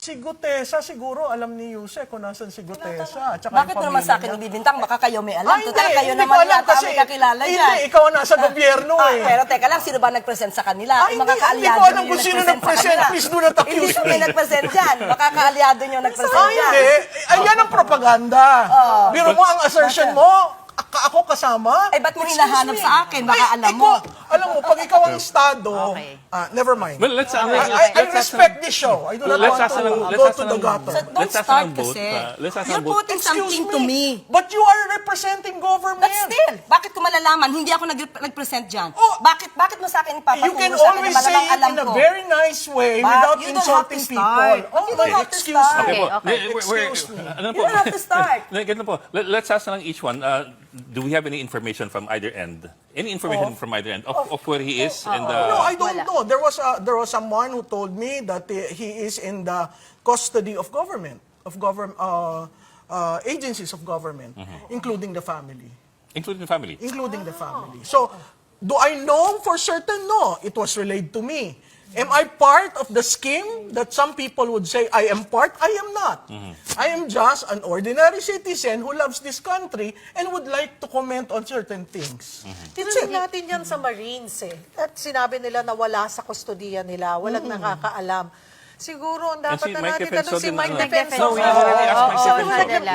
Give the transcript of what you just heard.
Si Gutesa, siguro alam ni Yuse kung nasan si Gutesa. At saka Bakit yung naman sa akin pamilya niya. ibibintang? Baka kayo may alam. Ay, Total, kayo hindi naman ko alam yata kasi, may kakilala dyan. Hindi, ikaw ang nasa gobyerno eh. Pero teka lang, sino ba nag-present sa kanila? Ay, Yung mga hindi kaalyado ko alam nyo kung yung sino nag-present sa nag-present. kanila. Please do not accuse Hindi kami me. nag-present dyan. Baka kaalyado nyo nag-present Ay, dyan. hindi. Ayan ang propaganda. Biro mo ang assertion mo, ako kasama. Eh, ba't mo Excuse hinahanap me. sa akin? Baka Ay, alam mo. Alam mo, pag ikaw ang estado, Okay. never mind. Well, let's I respect this show. I do not want to go to the gutter. So, don't Let's ask start ng vote, kasi. let's ask You're ng vote. putting something to me. But you are representing government. But still, bakit ko malalaman? Hindi ako nag-present dyan. Oh, bakit mo sa akin ipapaturo You can sa akin always na say malamang it alam in a ko? very nice way But without you don't have insulting to people. start. Oh, You don't have to excuse start. me. Okay po. Okay. Excuse me. Ano You don't have to start. Ganito po. Let's ask lang each one. Do we have any information from either end? Any information from either end of where he is? And No, I don't know. There was someone who told me that he is in the custody of government, agencies of government, including the family. including the family. Including the family. So, do I know for certain? No. It was relayed to me. Am I part of the scheme that some people would say I am part? I am not. I am just an ordinary citizen who loves this country and would like to comment on certain things. Tinanong natin yan sa Marines eh. At sinabi nila na wala sa kustodiya nila, walang nakakaalam. Siguro ang dapat na natin tanong si Mike Defensor. No, we already asked Mike Defensor. nila.